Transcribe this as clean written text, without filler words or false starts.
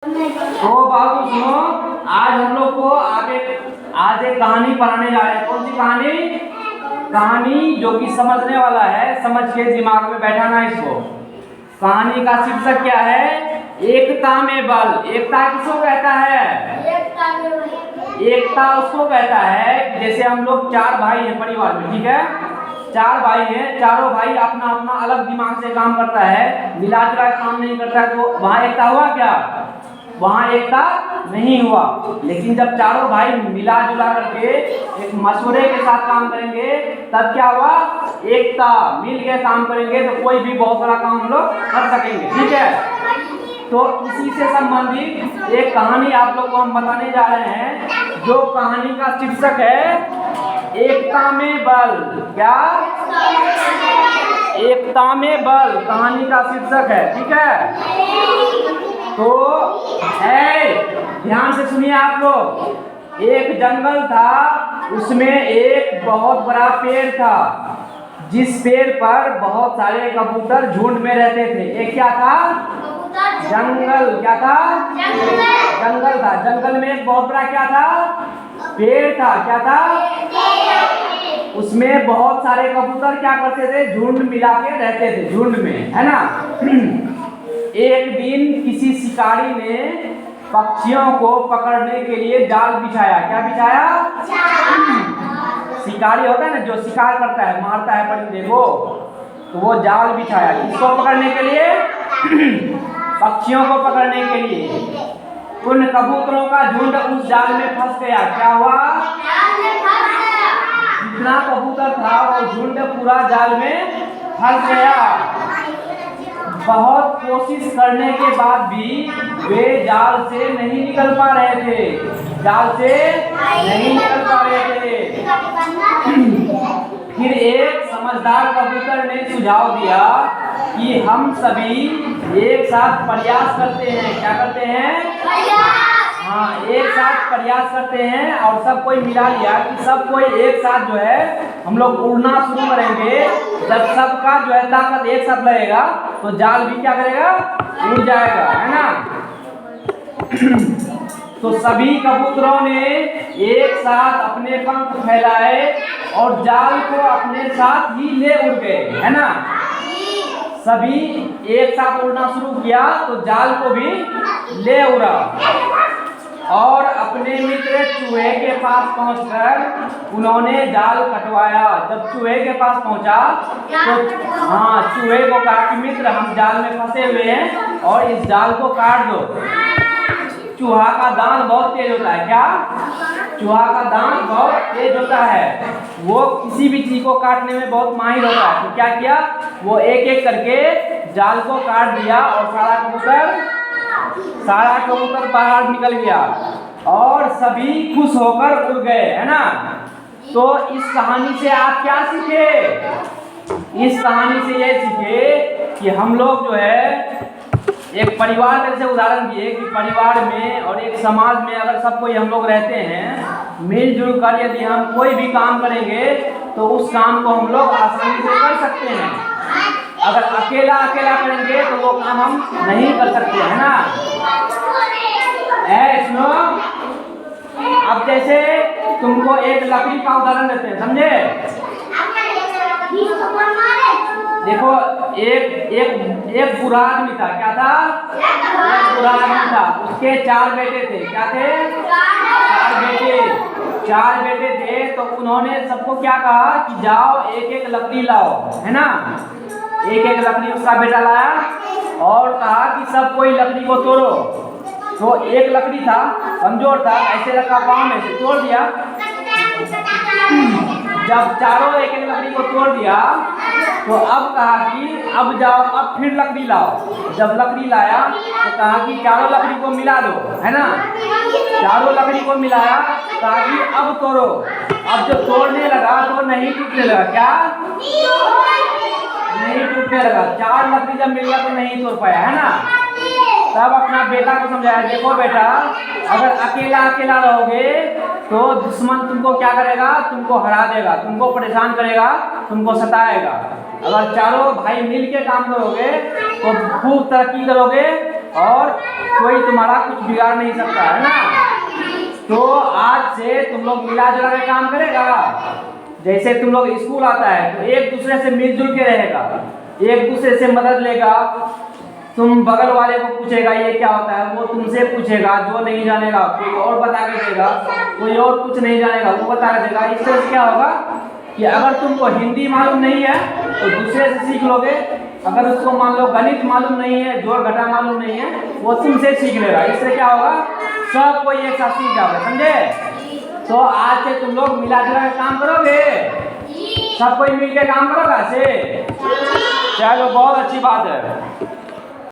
तो बाबू सुनो, आज हम लोग को आज एक कहानी पढ़ाने जा रहे हैं। कौन सी कहानी? कहानी जो कि समझने वाला है, समझ के दिमाग में बैठाना इसको। कहानी का शीर्षक क्या है? एकता में बल। एकता किसको कहता है? एकता उसको कहता है जैसे हम लोग चार भाई हैं परिवार में, ठीक है? चार भाई हैं, चारों भाई अपना अपना अलग दिमाग से काम करता है, मिला जुला काम नहीं करता है, तो वहाँ एकता हुआ क्या? वहाँ एकता नहीं हुआ। लेकिन जब चारों भाई मिला जुला करके एक मशवरे के साथ काम करेंगे तब क्या हुआ? एकता। मिल के काम करेंगे तो कोई भी बहुत बड़ा काम हम लोग कर सकेंगे, ठीक है? तो इसी से संबंधित एक कहानी आप लोग को हम बताने जा रहे हैं, जो कहानी का शीर्षक है एकता में बल। क्या? एकता में बल कहानी का शीर्षक है, ठीक है? तो ध्यान से सुनिए आप लोग। एक जंगल था, उसमें एक बहुत बड़ा पेड़ था, जिस पेड़ पर बहुत सारे कबूतर झुंड में रहते थे। एक क्या था? जंगल। क्या था? जंगल था। जंगल में एक बहुत बड़ा क्या था? पेड़ था। क्या था? उसमें बहुत सारे कबूतर क्या करते थे? झुंड मिला के रहते थे, झुंड में, है ना? एक दिन किसी शिकारी ने पक्षियों को पकड़ने के लिए जाल बिछाया। क्या बिछाया? शिकारी होता है ना, जो शिकार करता है, मारता है परिंदे को, तो वो जाल बिछाया। किसको पकड़ने के लिए? पक्षियों को पकड़ने के लिए। उन कबूतरों का झुंड उस जाल में फंस गया। क्या हुआ? जितना कबूतर था वो झुंड पूरा जाल में फंस गया। बहुत कोशिश करने के बाद भी वे जाल से नहीं निकल पा रहे थे। जाल से नहीं निकल पा रहे थे। फिर एक समझदार कबूतर ने सुझाव दिया कि हम सभी एक साथ प्रयास करते हैं। क्या करते हैं? हाँ, एक साथ प्रयास करते हैं। और सब कोई मिला लिया कि सब कोई एक साथ जो है हम लोग उड़ना शुरू करेंगे। जब सबका जो है ताकत एक साथ लगेगा तो जाल भी क्या करेगा? उड़ जाएगा, है ना? तो सभी कबूतरों ने एक साथ अपने पंख फैलाए और जाल को अपने साथ ही ले उड़ गए, है ना? सभी एक साथ उड़ना शुरू किया तो जाल को भी ले उड़ा और अपने मित्र चूहे के पास पहुंचकर उन्होंने जाल कटवाया। जब चूहे के पास पहुंचा तो चूहे को कहा कि मित्र, हम जाल में फंसे हुए हैं और इस जाल को काट दो। चूहा का दांत बहुत तेज होता है। क्या? चूहा का दांत बहुत तेज होता है, वो किसी भी चीज को काटने में बहुत माहिर होता है। तो क्या किया? वो एक एक करके जाल को काट दिया और सारा कबूतर बाहर निकल गया और सभी खुश होकर उड़ गए, है ना? तो इस कहानी से आप क्या सीखे? इस कहानी से ये सीखे कि हम लोग जो है एक परिवार से उदाहरण दिए कि परिवार में और एक समाज में अगर सब कोई हम लोग रहते हैं मिलजुल कर, यदि हम कोई भी काम करेंगे तो उस काम को हम लोग आसानी से कर सकते हैं। अगर अकेला करेंगे तो वो काम हम नहीं कर सकते, है ना? सुनो, अब जैसे तुमको एक लकड़ी का उदाहरण देते हैं, समझे? देखो, एक बुरा आदमी था। क्या था? एक बुरा आदमी था। उसके 4 बेटे थे। क्या थे? 4 बेटे थे। तो उन्होंने सबको क्या कहा कि जाओ एक एक लकड़ी लाओ, है ना? एक एक लकड़ी उसका बेटा लाया और कहा कि सब कोई लकड़ी को तोड़ो। तो एक लकड़ी था, कमजोर था, ऐसे रखा पाँव में से तोड़ दिया। जब चारों एक एक लकड़ी को तोड़ दिया तो अब कहा कि अब जाओ, अब फिर लकड़ी लाओ। जब लकड़ी लाया तो कहा कि चारों लकड़ी को मिला दो, है ना? चारों लकड़ी को मिलाया, कहा कि अब तोड़ो। अब जब तोड़ने लगा तो नहीं टूटने लगा। क्या? नहीं टूटने लगा। 4 लकड़ी जब मिल गया तो नहीं तोड़ पाया, है ना? तब अपना बेटा को समझाया, देखो बेटा, अगर अकेला रहोगे तो दुश्मन तुमको क्या करेगा? तुमको हरा देगा, तुमको परेशान करेगा, तुमको सताएगा। अगर चारों भाई मिल के काम करोगे तो खूब तरक्की करोगे और कोई तुम्हारा कुछ बिगाड़ नहीं सकता, है ना। तो आज से तुम लोग मिला जुला के काम करेगा। जैसे तुम लोग स्कूल आता है तो एक दूसरे से मिलजुल के रहेगा, एक दूसरे से मदद लेगा। तुम बगल वाले को पूछेगा ये क्या होता है, वो तुमसे पूछेगा। जो नहीं जानेगा कोई और बता के देगा, कोई और कुछ नहीं जानेगा वो बता के देगा। इससे क्या होगा कि अगर तुमको हिंदी मालूम नहीं है तो दूसरे से सीख लोगे। अगर उसको मान लो गणित मालूम नहीं है, जोड़ घटा मालूम नहीं है, वो तुमसे सीख लेगा। इससे क्या होगा, सब कोई एक साथ सीख जाओगे, समझे। तो आज से तुम लोग मिला जुला के काम करोगे, सब कोई मिल के काम करोगे से। चलो बहुत अच्छी बात है।